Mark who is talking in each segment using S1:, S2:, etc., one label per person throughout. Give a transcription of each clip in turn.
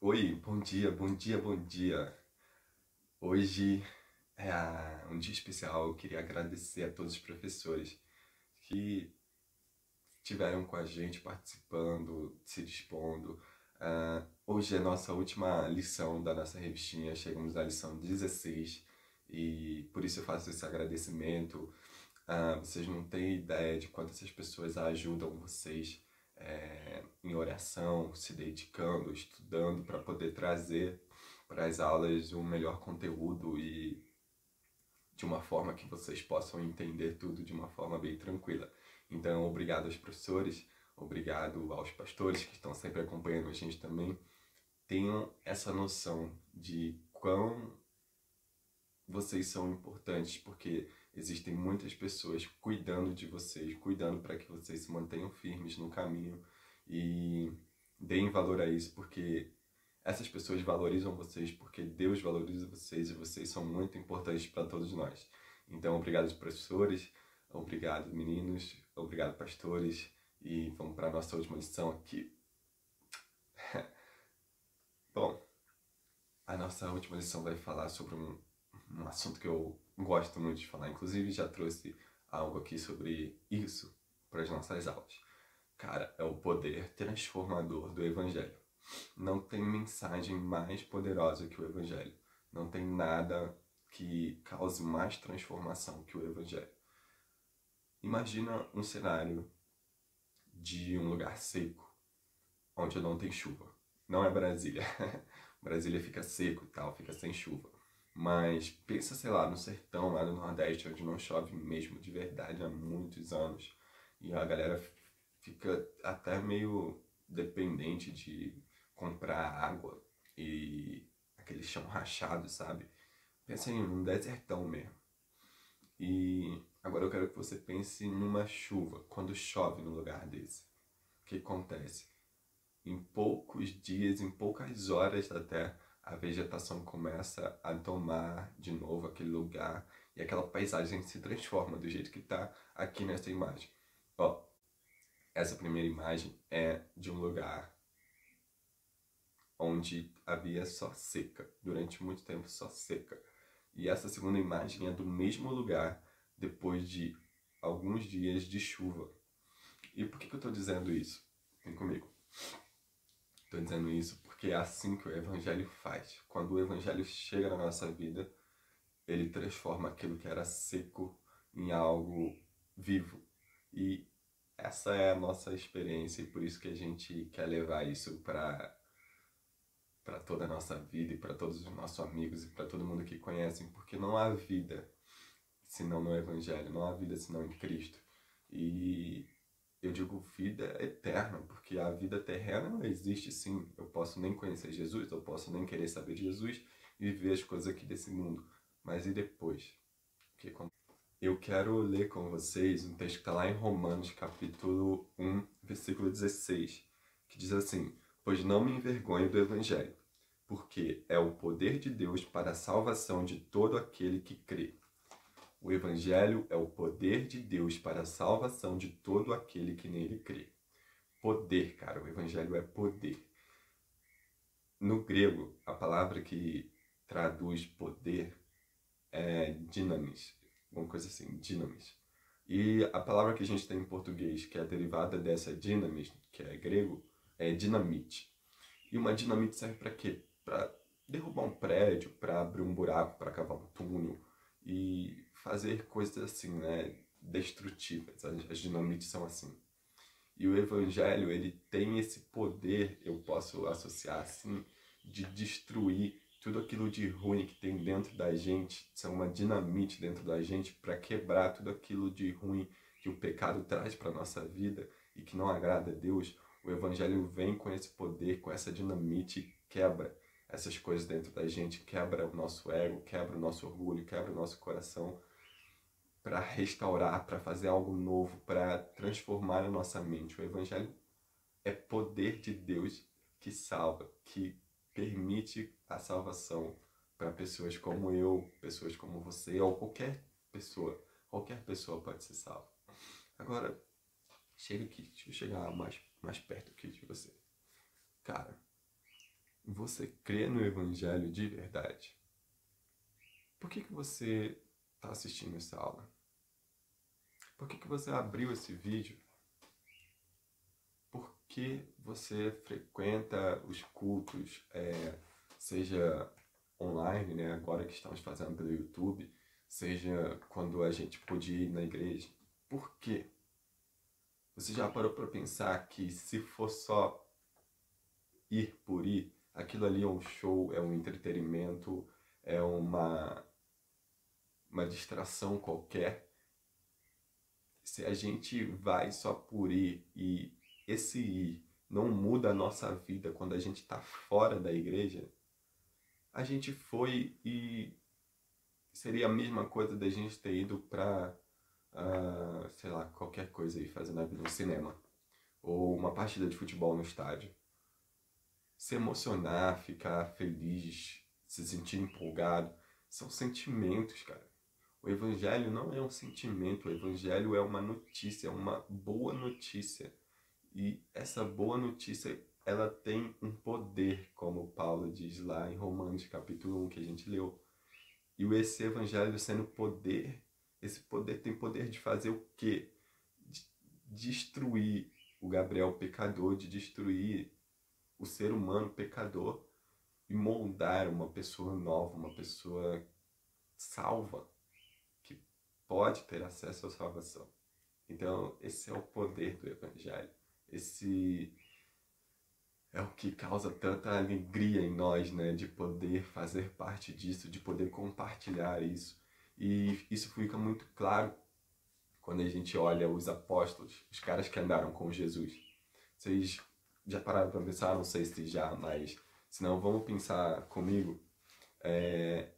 S1: Oi, bom dia, bom dia, bom dia. Hoje é um dia especial. Eu queria agradecer a todos os professores que estiveram com a gente participando, se dispondo. Hoje é a nossa última lição da nossa revistinha. Chegamos à lição 16 e por isso eu faço esse agradecimento. Vocês não têm ideia de quanto essas pessoas ajudam vocês em oração, se dedicando, estudando para poder trazer para as aulas o melhor conteúdo e de uma forma que vocês possam entender tudo de uma forma bem tranquila. Então, obrigado aos professores, obrigado aos pastores que estão sempre acompanhando a gente também. Tenham essa noção de quão vocês são importantes, porque existem muitas pessoas cuidando de vocês, cuidando para que vocês se mantenham firmes no caminho e deem valor a isso, porque essas pessoas valorizam vocês, porque Deus valoriza vocês e vocês são muito importantes para todos nós. Então, obrigado professores, obrigado meninos, obrigado pastores e vamos para a nossa última lição aqui. Bom, a nossa última lição vai falar sobre um assunto que eu gosto muito de falar. Inclusive, já trouxe algo aqui sobre isso para as nossas aulas. Cara, é o poder transformador do Evangelho. Não tem mensagem mais poderosa que o Evangelho. Não tem nada que cause mais transformação que o Evangelho. Imagina um cenário de um lugar seco, onde não tem chuva. Não é Brasília. Brasília fica seco e tal, fica sem chuva. Mas pensa, sei lá, no sertão lá do Nordeste, onde não chove mesmo de verdade há muitos anos. E a galera fica até meio dependente de comprar água e aquele chão rachado, sabe? Pensa em um desertão mesmo. E agora eu quero que você pense numa chuva, quando chove no lugar desse. O que acontece? Em poucos dias, em poucas horas até, a vegetação começa a tomar de novo aquele lugar e aquela paisagem se transforma do jeito que está aqui nessa imagem. Ó, essa primeira imagem é de um lugar onde havia só seca, durante muito tempo só seca. E essa segunda imagem é do mesmo lugar depois de alguns dias de chuva. E por que eu estou dizendo isso? Vem comigo. Estou dizendo isso porque é assim que o Evangelho faz. Quando o Evangelho chega na nossa vida, ele transforma aquilo que era seco em algo vivo. E essa é a nossa experiência e por isso que a gente quer levar isso para toda a nossa vida e para todos os nossos amigos e para todo mundo que conhecem, porque não há vida senão no Evangelho, não há vida senão em Cristo. E eu digo vida eterna, porque a vida terrena não existe sim. Eu posso nem conhecer Jesus, eu posso nem querer saber de Jesus e viver as coisas aqui desse mundo. Mas e depois? Eu quero ler com vocês um texto que está lá em Romanos, capítulo 1, versículo 16, que diz assim: Pois não me envergonho do Evangelho, porque é o poder de Deus para a salvação de todo aquele que crê. O Evangelho é o poder de Deus para a salvação de todo aquele que nele crê. Poder, cara, o Evangelho é poder. No grego, a palavra que traduz poder é dinamis, alguma coisa assim, dinamis. E a palavra que a gente tem em português, que é derivada dessa dinamis, que é grego, é dinamite. E uma dinamite serve para quê? Para derrubar um prédio, para abrir um buraco, para cavar um túnel e fazer coisas assim, né, destrutivas. As dinamites são assim. E o evangelho, ele tem esse poder, eu posso associar assim, de destruir tudo aquilo de ruim que tem dentro da gente, são uma dinamite dentro da gente para quebrar tudo aquilo de ruim que o pecado traz para nossa vida e que não agrada a Deus. O evangelho vem com esse poder, com essa dinamite e quebra essas coisas dentro da gente, quebra o nosso ego, quebra o nosso orgulho, quebra o nosso coração para restaurar, para fazer algo novo, para transformar a nossa mente. O evangelho é poder de Deus que salva, que permite a salvação para pessoas como eu, pessoas como você, ou qualquer pessoa. Qualquer pessoa pode ser salva. Agora, chega aqui, deixa eu chegar mais perto aqui de você. Cara, você crê no Evangelho de verdade? Por que você está assistindo essa aula? Por que você abriu esse vídeo? Por que você frequenta os cultos, seja online, né, agora que estamos fazendo pelo YouTube, seja quando a gente podia ir na igreja? Por quê? Você já parou para pensar que se for só ir por ir, aquilo ali é um show, é um entretenimento, é uma distração qualquer? Se a gente vai só por ir e esse ir não muda a nossa vida quando a gente está fora da igreja, a gente foi e seria a mesma coisa da gente ter ido para, sei lá, qualquer coisa aí, fazer na vida, no cinema, ou uma partida de futebol no estádio. Se emocionar, ficar feliz, se sentir empolgado, são sentimentos, cara. O evangelho não é um sentimento, o evangelho é uma notícia, é uma boa notícia. E essa boa notícia, ela tem um poder, como Paulo diz lá em Romanos capítulo 1, que a gente leu. E esse evangelho sendo poder, esse poder tem poder de fazer o quê? De destruir o Gabriel pecador, de destruir o ser humano pecador e moldar uma pessoa nova, uma pessoa salva, que pode ter acesso à salvação. Então, esse é o poder do evangelho. Esse é o que causa tanta alegria em nós, né? De poder fazer parte disso, de poder compartilhar isso. E isso fica muito claro quando a gente olha os apóstolos, os caras que andaram com Jesus. Vocês já pararam para pensar? Não sei se já, mas se não, vamos pensar comigo,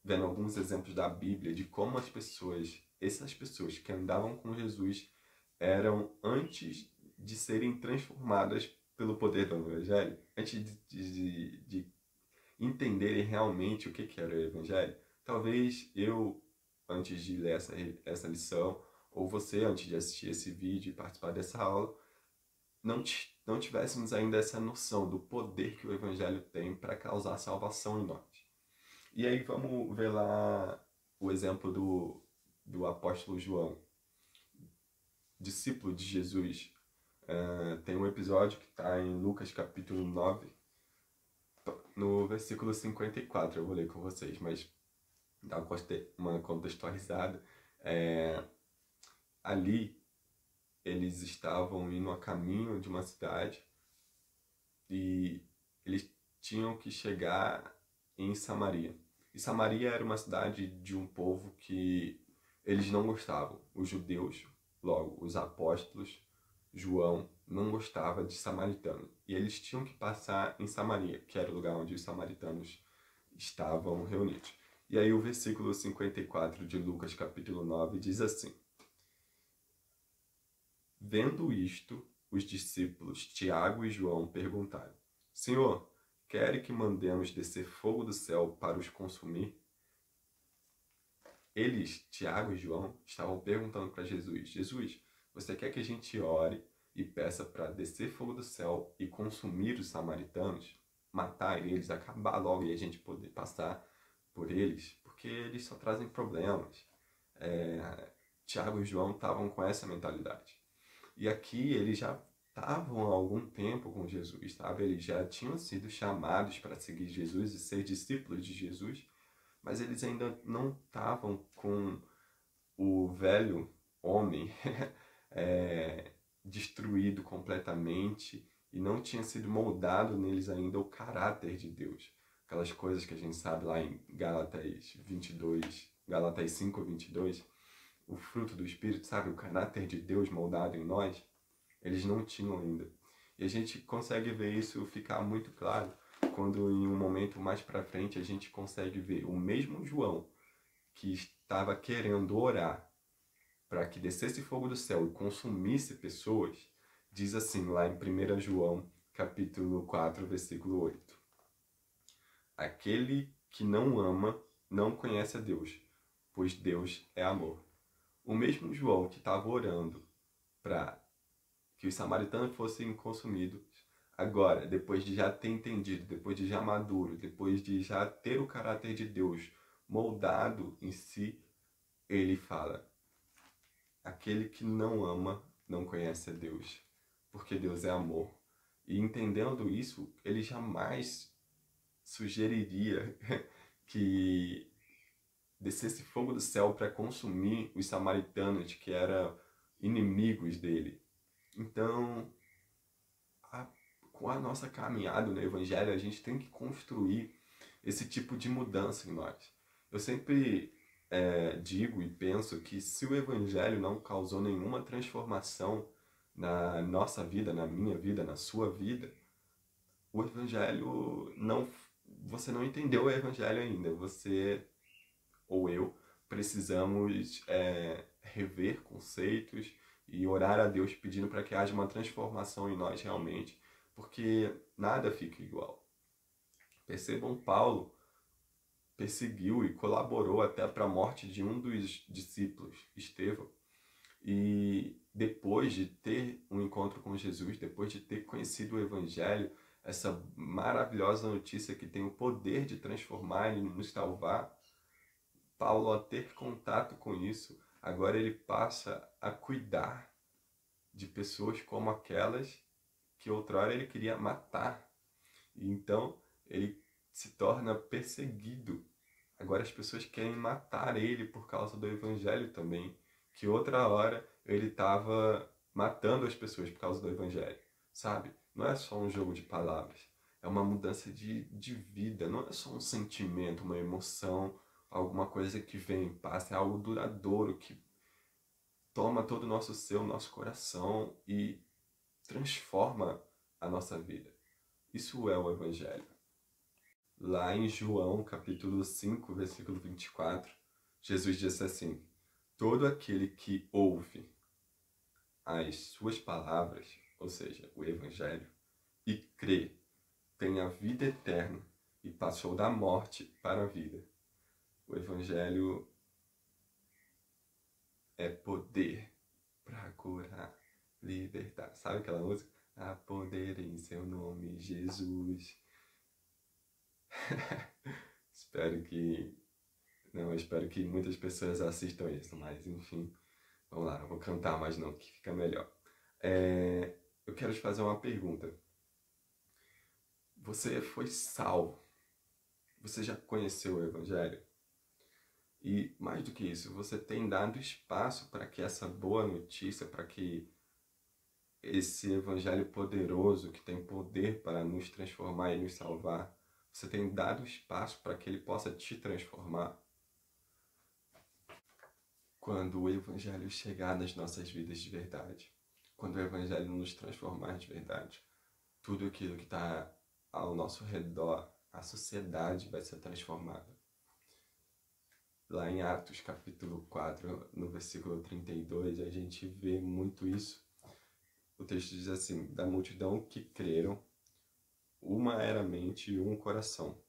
S1: vendo alguns exemplos da Bíblia de como essas pessoas que andavam com Jesus eram antes de serem transformadas pelo poder do Evangelho, antes de entenderem realmente o que era o Evangelho. Talvez eu, antes de ler essa lição, ou você, antes de assistir esse vídeo e participar dessa aula, não tivéssemos ainda essa noção do poder que o Evangelho tem para causar salvação em nós. E aí vamos ver lá o exemplo do apóstolo João, discípulo de Jesus. Tem um episódio que está em Lucas capítulo 9, no versículo 54, eu vou ler com vocês, mas dá uma contextualizada. Ali, eles estavam indo a caminho de uma cidade e eles tinham que chegar em Samaria. E Samaria era uma cidade de um povo que eles não gostavam. Os judeus, logo, os apóstolos, João, não gostava de samaritano. E eles tinham que passar em Samaria, que era o lugar onde os samaritanos estavam reunidos. E aí o versículo 54 de Lucas capítulo 9 diz assim: Vendo isto, os discípulos Tiago e João perguntaram: Senhor, quer que mandemos descer fogo do céu para os consumir? Eles, Tiago e João, estavam perguntando para Jesus: Jesus, você quer que a gente ore e peça para descer fogo do céu e consumir os samaritanos? Matar eles, acabar logo e a gente poder passar por eles? Porque eles só trazem problemas. Tiago e João estavam com essa mentalidade. E aqui eles já estavam há algum tempo com Jesus, sabe? Eles já tinham sido chamados para seguir Jesus e ser discípulos de Jesus, mas eles ainda não estavam com o velho homem destruído completamente e não tinha sido moldado neles ainda o caráter de Deus. Aquelas coisas que a gente sabe lá em Gálatas 22, Gálatas 5, 22, o fruto do Espírito, sabe? O caráter de Deus moldado em nós, eles não tinham ainda. E a gente consegue ver isso ficar muito claro quando em um momento mais para frente a gente consegue ver o mesmo João que estava querendo orar para que descesse fogo do céu e consumisse pessoas, diz assim lá em 1 João capítulo 4, versículo 8. Aquele que não ama não conhece a Deus, pois Deus é amor. O mesmo João que estava orando para que os samaritanos fossem consumidos, Agora, depois de já ter entendido, depois de já maduro, depois de já ter o caráter de Deus moldado em si, ele fala: aquele que não ama não conhece a Deus, porque Deus é amor. E entendendo isso, ele jamais sugeriria que descesse fogo do céu para consumir os samaritanos que eram inimigos dele. Então, a, com a nossa caminhada no Evangelho, a gente tem que construir esse tipo de mudança em nós. Eu sempre digo e penso que se o Evangelho não causou nenhuma transformação na nossa vida, na minha vida, na sua vida, o Evangelho não... Você não entendeu o Evangelho ainda. Você ou eu precisamos rever conceitos e orar a Deus pedindo para que haja uma transformação em nós realmente, porque nada fica igual. Percebam, Paulo perseguiu e colaborou até para a morte de um dos discípulos, Estevão. E depois de ter um encontro com Jesus, depois de ter conhecido o Evangelho, essa maravilhosa notícia que tem o poder de transformar e nos salvar, Paulo, ao ter contato com isso, agora ele passa a cuidar de pessoas como aquelas que outrora ele queria matar. E então ele se torna perseguido. Agora as pessoas querem matar ele por causa do Evangelho também, que outra hora ele estava matando as pessoas por causa do Evangelho, sabe? Não é só um jogo de palavras, é uma mudança de vida, não é só um sentimento, uma emoção, alguma coisa que vem e passa, é algo duradouro que toma todo o nosso ser, o nosso coração e transforma a nossa vida. Isso é o Evangelho. Lá em João, capítulo 5, versículo 24, Jesus disse assim: todo aquele que ouve as suas palavras, ou seja, o Evangelho, e crê, tem a vida eterna e passou da morte para a vida. O Evangelho é poder para curar, libertar. Sabe aquela música? Há poder em seu nome, Jesus. espero que muitas pessoas assistam isso, mas enfim, vamos lá, não vou cantar mais não, que fica melhor. Eu quero te fazer uma pergunta. Você foi salvo? Você já conheceu o Evangelho? E mais do que isso, você tem dado espaço para que essa boa notícia, para que esse Evangelho poderoso, que tem poder para nos transformar e nos salvar, você tem dado espaço para que ele possa te transformar? Quando o Evangelho chegar nas nossas vidas de verdade, quando o Evangelho nos transformar de verdade, tudo aquilo que está ao nosso redor, a sociedade vai ser transformada. Lá em Atos capítulo 4, no versículo 32, a gente vê muito isso. O texto diz assim: da multidão que creram, uma era a mente e um coração.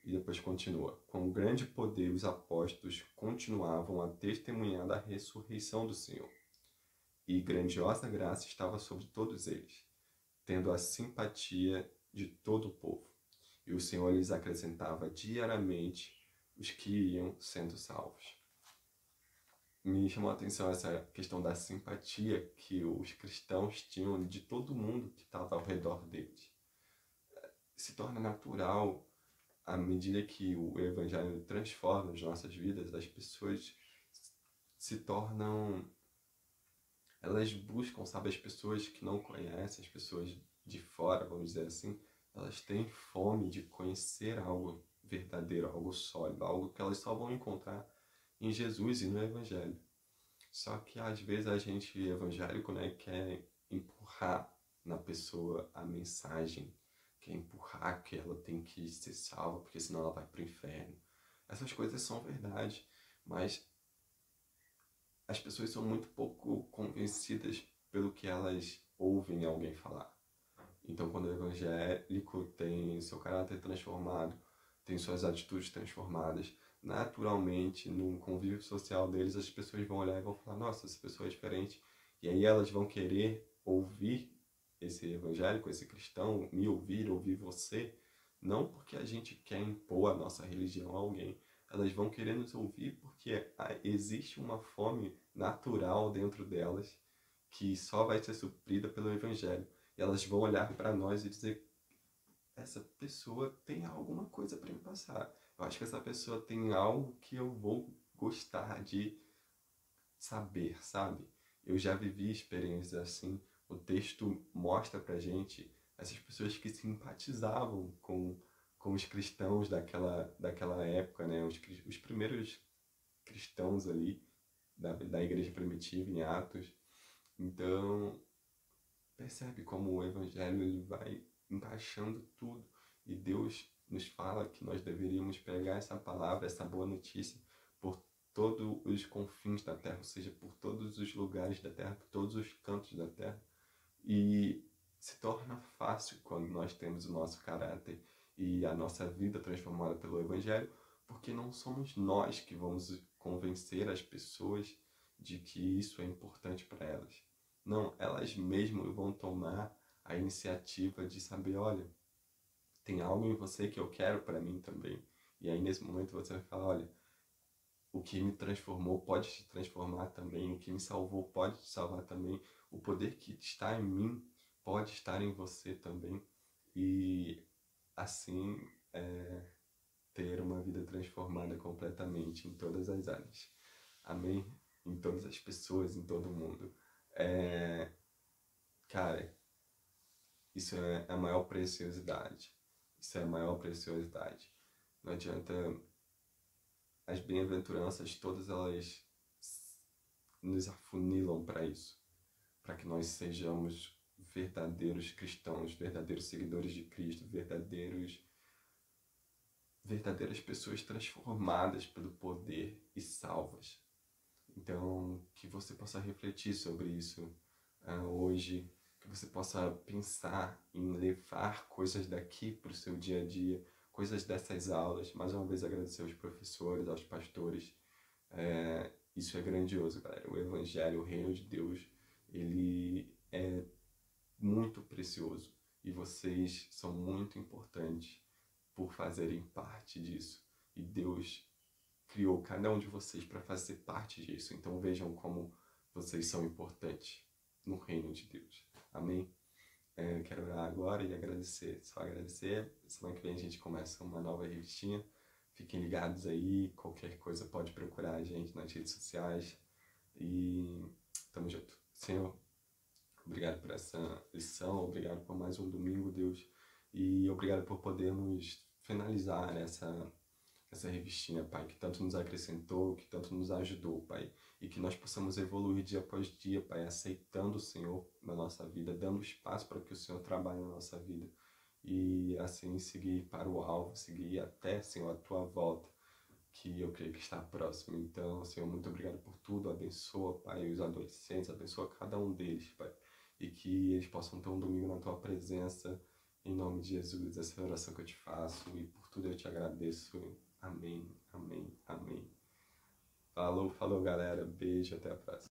S1: E depois continua: com grande poder os apóstolos continuavam a testemunhar da ressurreição do Senhor. E grandiosa graça estava sobre todos eles, tendo a simpatia de todo o povo. E o Senhor lhes acrescentava diariamente os que iam sendo salvos. Me chamou a atenção essa questão da simpatia que os cristãos tinham de todo mundo que estava ao redor deles. Se torna natural, à medida que o Evangelho transforma as nossas vidas, as pessoas se tornam... Elas buscam, sabe, as pessoas que não conhecem, as pessoas de fora, vamos dizer assim, elas têm fome de conhecer algo verdadeiro, algo sólido, algo que elas só vão encontrar em Jesus e no Evangelho. Só que às vezes a gente evangélico, né, quer empurrar na pessoa a mensagem, quer empurrar que ela tem que ser salva, porque senão ela vai para o inferno. Essas coisas são verdade, mas as pessoas são muito pouco convencidas pelo que elas ouvem alguém falar. Então, quando o evangélico tem seu caráter transformado, tem suas atitudes transformadas, naturalmente, no convívio social deles, as pessoas vão olhar e vão falar: nossa, essa pessoa é diferente. E aí elas vão querer ouvir esse evangélico, esse cristão, me ouvir você, não porque a gente quer impor a nossa religião a alguém. Elas vão querer nos ouvir porque existe uma fome natural dentro delas que só vai ser suprida pelo evangelho. E elas vão olhar para nós e dizer: essa pessoa tem alguma coisa para me passar. Eu acho que essa pessoa tem algo que eu vou gostar de saber, sabe? Eu já vivi experiências assim. O texto mostra pra gente essas pessoas que simpatizavam com os cristãos daquela época, né? Os primeiros cristãos ali da igreja primitiva em Atos. Então, percebe como o evangelho ele vai encaixando tudo e Deus nos fala que nós deveríamos pregar essa palavra, essa boa notícia por todos os confins da terra, ou seja, por todos os lugares da terra, por todos os cantos da terra. E se torna fácil quando nós temos o nosso caráter e a nossa vida transformada pelo evangelho, porque não somos nós que vamos convencer as pessoas de que isso é importante para elas. Não, elas mesmas vão tomar a iniciativa de saber: olha, tem algo em você que eu quero para mim também. E aí nesse momento você vai falar: olha, o que me transformou pode te transformar também, o que me salvou pode te salvar também, o poder que está em mim pode estar em você também. E assim ter uma vida transformada completamente em todas as áreas. Amém? Em todas as pessoas, em todo mundo. Cara, isso é a maior preciosidade. Isso é a maior preciosidade. Não adianta. As bem-aventuranças, todas elas nos afunilam para isso. Para que nós sejamos verdadeiros cristãos, verdadeiros seguidores de Cristo, verdadeiras pessoas transformadas pelo poder e salvas. Então, que você possa refletir sobre isso hoje, que você possa pensar em levar coisas daqui para o seu dia a dia, coisas dessas aulas. Mais uma vez agradecer aos professores, aos pastores. Isso é grandioso, galera. O Evangelho, o Reino de Deus, ele é muito precioso e vocês são muito importantes por fazerem parte disso. E Deus criou cada um de vocês para fazer parte disso. Então vejam como vocês são importantes no reino de Deus. Amém? Quero orar agora e agradecer. Só agradecer. Semana que vem a gente começa uma nova revistinha. Fiquem ligados aí. Qualquer coisa pode procurar a gente nas redes sociais. E tamo junto. Senhor, obrigado por essa lição. Obrigado por mais um domingo, Deus. E obrigado por podermos finalizar essa revistinha, Pai, que tanto nos acrescentou, que tanto nos ajudou, Pai, e que nós possamos evoluir dia após dia, Pai, aceitando o Senhor na nossa vida, dando espaço para que o Senhor trabalhe na nossa vida e assim seguir para o alvo, seguir até, Senhor, a Tua volta, que eu creio que está próximo. Então, Senhor, muito obrigado por tudo, abençoa, Pai, os adolescentes, abençoa cada um deles, Pai, e que eles possam ter um domingo na Tua presença, em nome de Jesus. Essa é a oração que eu te faço e por tudo eu te agradeço. Amém, amém, amém. Falou, falou, galera. Beijo, até a próxima.